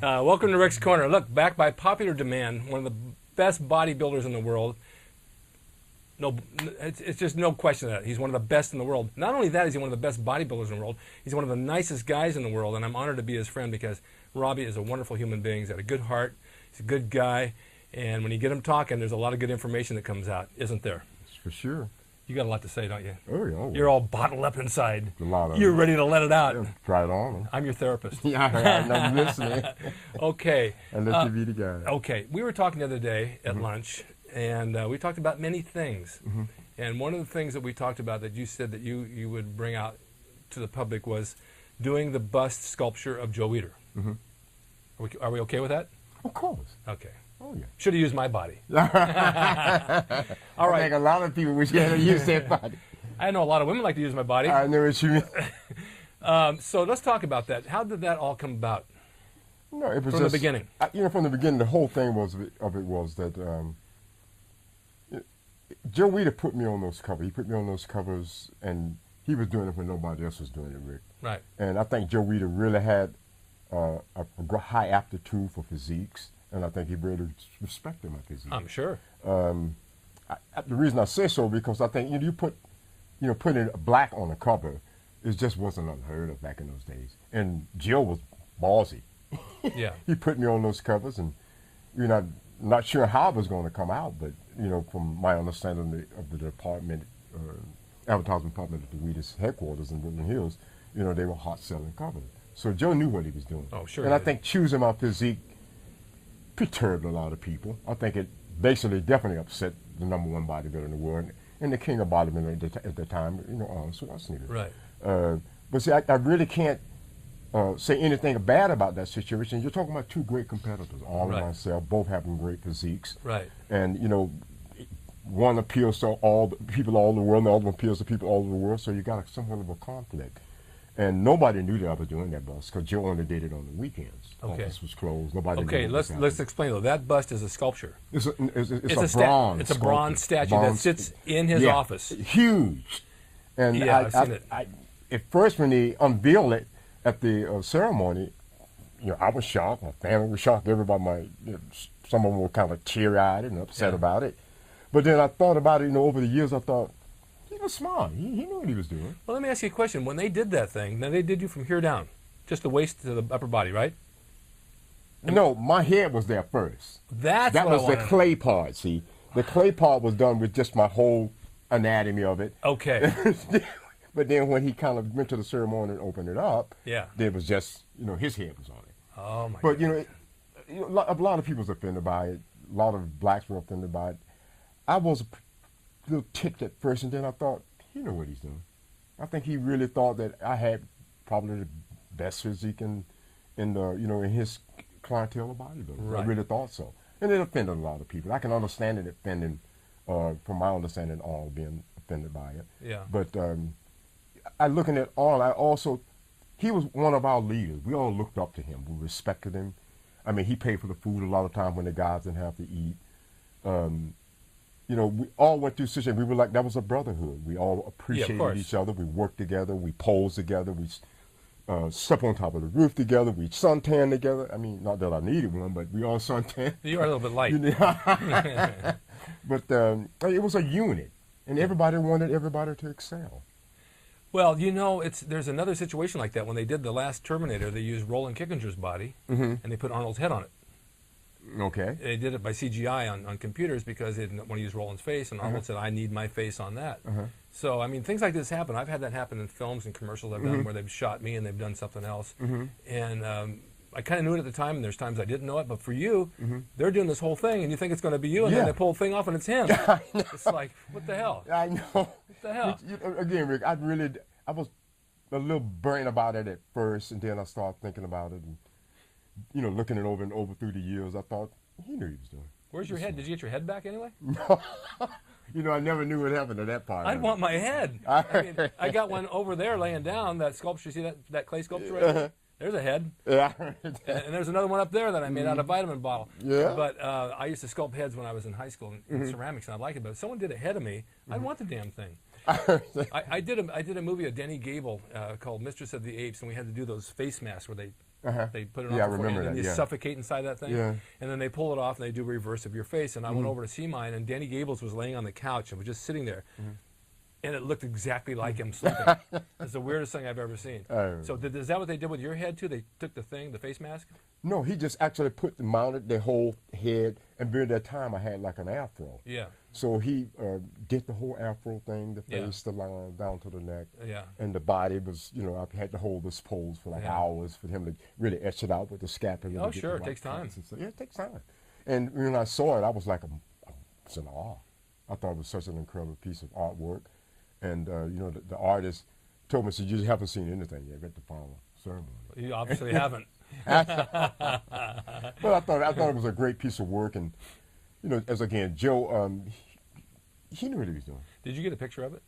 Welcome to Rick's Corner. Look, back by popular demand, one of the best bodybuilders in the world. No, it's just no question of that. He's one of the best in the world. Not only that, is he one of the best bodybuilders in the world. He's one of the nicest guys in the world, and I'm honored to be his friend because Robby is a wonderful human being. He's got a good heart. He's a good guy, and when you get him talking, there's a lot of good information that comes out, isn't there? For sure. You got a lot to say, don't you? Oh, yeah. You're all bottled up inside. A lot of You're ready to let it out. Yeah, try it on. I'm your therapist. Yeah, I'm listening. Okay. And let you be the guy. Okay. We were talking the other day at lunch, and we talked about many things. And one of the things that we talked about that you said that you would bring out to the public was doing the bust sculpture of Joe Weider. Are we okay with that? Of course. Okay. Oh, yeah. Should have used my body. All I right. think a lot of people wish they had used that body. I know a lot of women like to use my body. I know what you mean. So let's talk about that. How did that all come about? No, it was From the just, beginning. From the beginning, the whole thing was that Joe Weider put me on those covers. He put me on those covers, and he was doing it when nobody else was doing it, Rick. Right. And I think Joe Weider really had a high aptitude for physiques, and I think he really respected my physique. I'm sure. The reason I say so because I think putting black on a cover, it just wasn't unheard of back in those days. And Joe was ballsy. Yeah. He put me on those covers, and not sure how it was going to come out, but from my understanding of the department, advertising department at the Weider's headquarters in Woodland Hills, they were hot selling covers. So Joe knew what he was doing. Oh, sure. And I think choosing my physique perturbed a lot of people. I think it basically definitely upset the #1 bodybuilder in the world and the king of bodybuilding at the time, Arnold Schwarzenegger. Right. But see, I really can't say anything bad about that situation. You're talking about two great competitors, Arnold and myself, both having great physiques. Right. And, one appeals to all the people all over the world, and the other one appeals to people all over the world, so you got somewhat of a conflict. And nobody knew that I was doing that bust because Joe only did it on the weekends. Okay. Office was closed. Nobody Okay, knew let's explain though. That bust is a sculpture. It's a bronze. It's a bronze statue that sits in his office. Huge. And yeah, I've seen it. At first, when they unveiled it at the ceremony, I was shocked. My family was shocked. Everybody, some of them were kind of teary-eyed and upset about it. But then I thought about it. Over the years, I thought he was smart. He knew what he was doing. Well, let me ask you a question. When they did that thing, now they did you from here down, just the waist to the upper body, right? No, my head was there first. That was the clay part. See, the clay part was done with just my whole anatomy of it. Okay. But then when he kind of went to the ceremony and opened it up, yeah, there was just his head was on it. Oh my! But a lot of people was offended by it. A lot of blacks were offended by it. I was a little ticked at first, and then I thought, he knew what he's doing. I think he really thought that I had probably the best physique in his clientele of bodybuilders. Right. I really thought so, and it offended a lot of people. I can understand it offending, from my understanding, all being offended by it. Yeah. But I looking at all, he was one of our leaders. We all looked up to him. We respected him. I mean, he paid for the food a lot of times when the guys didn't have to eat. We all went through situations. We were like, that was a brotherhood. We all appreciated each other. We worked together. We posed together. We slept on top of the roof together. We suntanned together. I mean, not that I needed one, but we all suntanned. You are a little bit light. But it was a unit, and everybody wanted everybody to excel. Well, there's another situation like that. When they did the last Terminator, they used Roland Kickinger's body, and they put Arnold's head on it. Okay. They did it by CGI on computers because they didn't want to use Roland's face, and Arnold said, I need my face on that. So, I mean, things like this happen. I've had that happen in films and commercials I've done where they've shot me and they've done something else. And I kind of knew it at the time, and there's times I didn't know it, but for you, they're doing this whole thing, and you think it's going to be you, and then they pull the thing off, and it's him. It's like, what the hell? I know. What the hell? Again, Rick, I was a little burnt about it at first, and then I started thinking about it, and looking it over and over through the years. I thought he knew he was doing. Where's your head? Did you get your head back anyway? No. I never knew what happened to that part. I'd want my head. I got one over there laying down. That sculpture, see that clay sculpture right there? There's a head. Yeah. And there's another one up there that I made out of a vitamin bottle. Yeah. But I used to sculpt heads when I was in high school in ceramics, and I liked it. But if someone did a head of me, I'd want the damn thing. I did a movie of Denny Gable called Mistress of the Apes, and we had to do those face masks where they Uh-huh. They put it Yeah, I on for 40, remember and then that, you yeah. suffocate inside that thing. Yeah. And then they pull it off and they do reverse of your face. And I went over to see mine, and Danny Gables was laying on the couch and was just sitting there. And it looked exactly like him sleeping. It's the weirdest thing I've ever seen. So is that what they did with your head too? They took the thing, the face mask? No, he just actually mounted the whole head, and during that time I had like an afro. Yeah. So he did the whole afro thing, the Yeah. face, the line down to the neck, Yeah. and the body was, I had to hold this pose for like Yeah. hours for him to really etch it out with the scalpel. Oh, to get sure, the it right takes time. cuts and stuff. Yeah, it takes time. And when I saw it, I was like, I was in awe. I thought it was such an incredible piece of artwork. And, the artist told me, said, you haven't seen anything yet at the final ceremony. You obviously haven't. But I thought it was a great piece of work. And, as again, Joe, he knew what he was doing. Did you get a picture of it?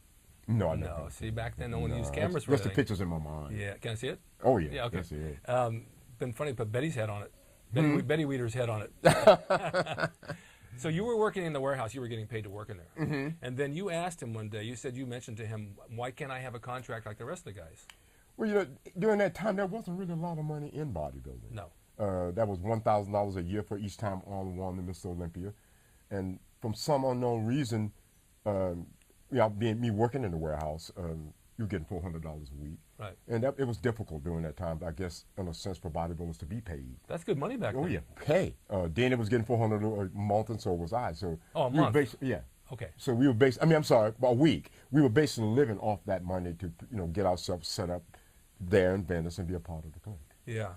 No, I No. never. See, back then no one used No, cameras for just the anything. pictures in my mind. Yeah. Can I see it? Oh, yeah. Yeah, okay. Yes, yeah. Been funny to put Betty's head on it. Betty Weeder's head on it. So you were working in the warehouse. You were getting paid to work in there. And then you asked him one day, you mentioned to him, why can't I have a contract like the rest of the guys? Well, during that time, there wasn't really a lot of money in bodybuilding. No. That was $1,000 a year for each time on won the Mr. Olympia. And from some unknown reason, being me working in the warehouse, you were getting $400 a week. Right. And it was difficult during that time, I guess, in a sense, for bodybuilders to be paid. That's good money back then. Oh, yeah. Pay. Danny was getting $400 a month, and so was I. So a we were month? yeah. Okay. So we were a week. We were basically living off that money to, get ourselves set up there in Venice and be a part of the clinic. Yeah.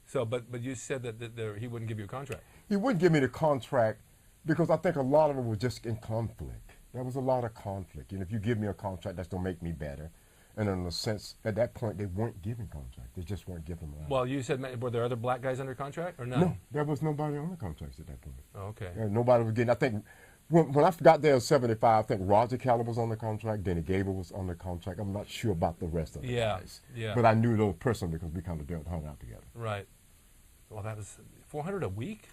So, but you said that he wouldn't give you a contract. He wouldn't give me the contract because I think a lot of it was just in conflict. There was a lot of conflict. If you give me a contract, that's going to make me better. And in a sense, at that point, they weren't giving contracts. They just weren't giving them out. Well, you said, were there other black guys under contract or none? No, there was nobody on the contracts at that point. Oh, okay. Nobody was getting, I think, when I got there in 75, I think Roger Calla was on the contract, Danny Gable was on the contract. I'm not sure about the rest of the guys. Yeah. But I knew those personally because we kind of hung out together. Right. Well, that was $400 a week?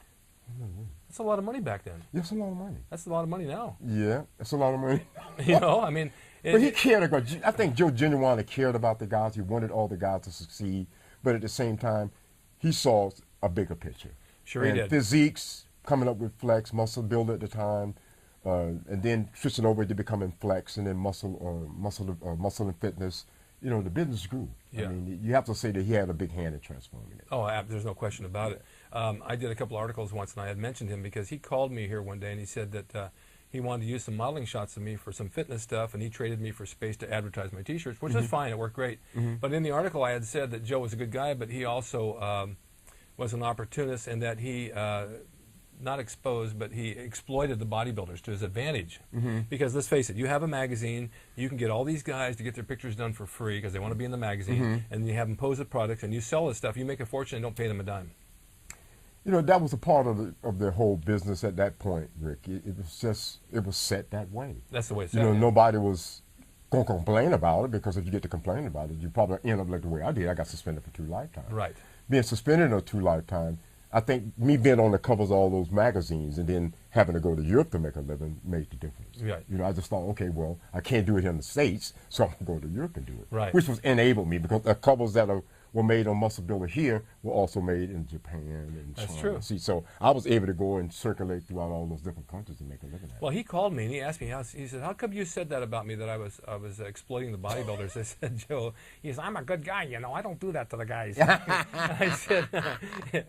That's a lot of money back then. That's a lot of money. That's a lot of money now. Yeah, that's a lot of money. I mean. But he cared about, I think Joe genuinely cared about the guys. He wanted all the guys to succeed. But at the same time, he saw a bigger picture. Sure he did. Physiques, coming up with flex, muscle build at the time, and then switching over to becoming flex, and then muscle and fitness. The business grew. Yeah. I mean, you have to say that he had a big hand in transforming it. Oh, there's no question about it. I did a couple articles once, and I had mentioned him because he called me here one day, and he said that he wanted to use some modeling shots of me for some fitness stuff, and he traded me for space to advertise my T-shirts, which was fine. It worked great. But in the article, I had said that Joe was a good guy, but he also was an opportunist in that he not exposed, but he exploited the bodybuilders to his advantage. Because let's face it, you have a magazine, you can get all these guys to get their pictures done for free because they want to be in the magazine, and you have them pose with products, and you sell this stuff, you make a fortune and don't pay them a dime. That was a part of the whole business at that point, Rick. It was set that way. That's the way it's set. Nobody was going to complain about it because if you get to complain about it, you probably end up like the way I did. I got suspended for 2 lifetimes. Right. Being suspended for 2 lifetimes, I think me being on the covers of all those magazines and then having to go to Europe to make a living made the difference. Right. I just thought, okay, well, I can't do it here in the States, so I'm going to go to Europe and do it. Right. Which was enabled me because the covers that were made on Muscle Builder here were also made in Japan and China. That's true. See, so I was able to go and circulate throughout all those different countries and make a living at it. Well, he called me and he asked me, he said, how come you said that about me, that I was exploiting the bodybuilders? I said, Joe, he said, I'm a good guy, I don't do that to the guys. I said,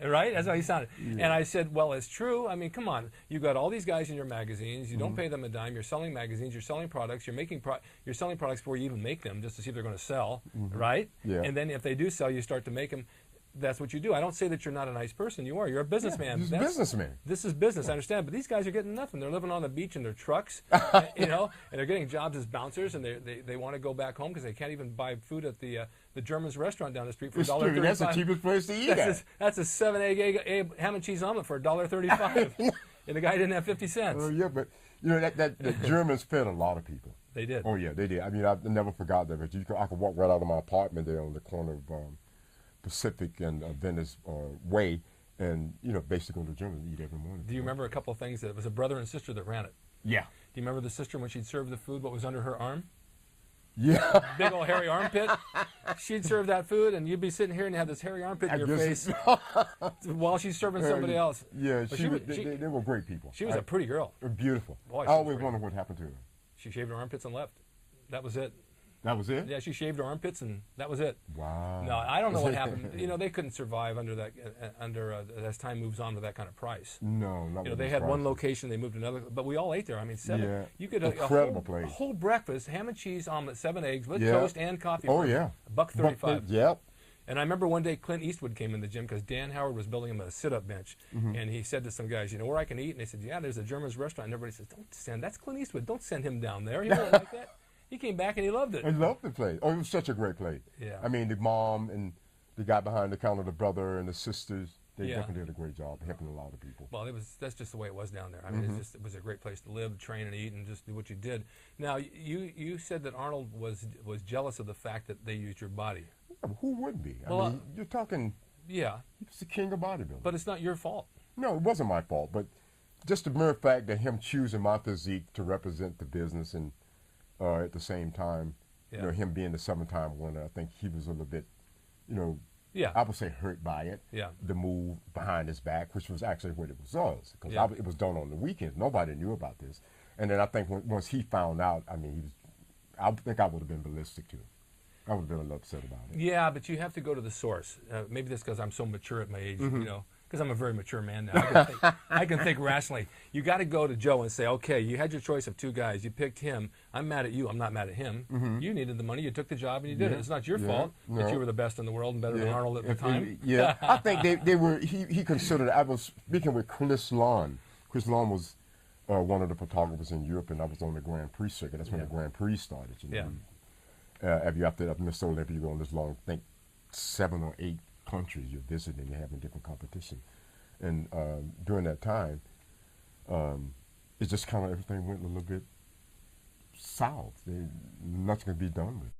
right? That's how he sounded. Yeah. And I said, well, it's true. I mean, come on. You've got all these guys in your magazines. You don't pay them a dime. You're selling magazines. You're selling products. You're selling products before you even make them just to see if they're going to sell, right? Yeah. And then if they do sell, you start to make them. That's what you do. I don't say that you're not a nice person. You are. You're a businessman. He's a businessman. This is business. I understand. But these guys are getting nothing. They're living on the beach in their trucks, and they're getting jobs as bouncers, and they want to go back home because they can't even buy food at the German's restaurant down the street for $1.35. That's the cheapest place to eat at. That's a 7-egg ham and cheese omelet for $1.35, and the guy didn't have 50 cents. Oh yeah, but the Germans fed a lot of people. They did. Oh yeah, they did. I mean, I never forgot that. But I could walk right out of my apartment there on the corner of Pacific and Venice Way, and basically go to Germany and eat every morning. Do you remember a couple of things? That it was a brother and sister that ran it. Yeah. Do you remember the sister when she'd serve the food? What was under her arm? Yeah. big old hairy armpit. She'd serve that food, and you'd be sitting here and have this hairy armpit in your face while she's serving somebody else. Yeah, But they were great people. She was a pretty girl. Beautiful. Boy, I she was always great. wondered what happened to her. She shaved her armpits and left. That was it. That was it? Yeah, she shaved her armpits, and that was it. Wow. No, I don't know what happened. They couldn't survive under that as time moves on with that kind of price. No, not They had one location, they moved to another, but we all ate there. I mean, Yeah. you could Incredible place. a whole breakfast, ham and cheese omelet, 7 eggs with Yeah. toast and coffee. Oh, yeah. $1.35. Yep. And I remember one day Clint Eastwood came in the gym because Dan Howard was building him a sit-up bench, and he said to some guys, where I can eat? And they said, yeah, there's a German's restaurant. And everybody says, that's Clint Eastwood. Don't send him down there. He won't like that. He came back and he loved it. I loved the place. Oh, it was such a great place. Yeah. I mean, the mom and the guy behind the counter, the brother and the sisters, they Yeah. definitely did a great job helping a lot of people. Well, that's just the way it was down there. I mean, it was a great place to live, train, and eat, and just do what you did. Now, you said that Arnold was jealous of the fact that they used your body. Yeah, but who wouldn't be? Well, I mean, you're talking, Yeah, he was the king of bodybuilding. but it's not your fault. No, it wasn't my fault, but just the mere fact that him choosing my physique to represent the business and at the same time, Yeah. him being the 7-time winner, I think he was a little bit, Yeah. I would say hurt by it. Yeah. The move behind his back, which was actually what it was, because Yeah. it was done on the weekends. Nobody knew about this. And then I think once he found out, I mean, I think I would have been ballistic too. I would have been a little upset about it. Yeah, but you have to go to the source. Maybe that's because I'm so mature at my age, because I'm a very mature man now. I can think rationally. You got to go to Joe and say, okay, you had your choice of 2 guys. You picked him. I'm mad at you. I'm not mad at him. You needed the money. You took the job and you did it. It's not your fault that you were the best in the world and better than Arnold at the time. Yeah, I think they were. He considered. I was speaking with Chris Lawn. Chris Lawn was one of the photographers in Europe, and I was on the Grand Prix circuit. That's when the Grand Prix started. Yeah. After Mr. Olympia, you go on this long, I think 7 or 8 countries you're visiting, you're having different competition. And during that time, it just kind of everything went a little bit south. Nothing could be done with it.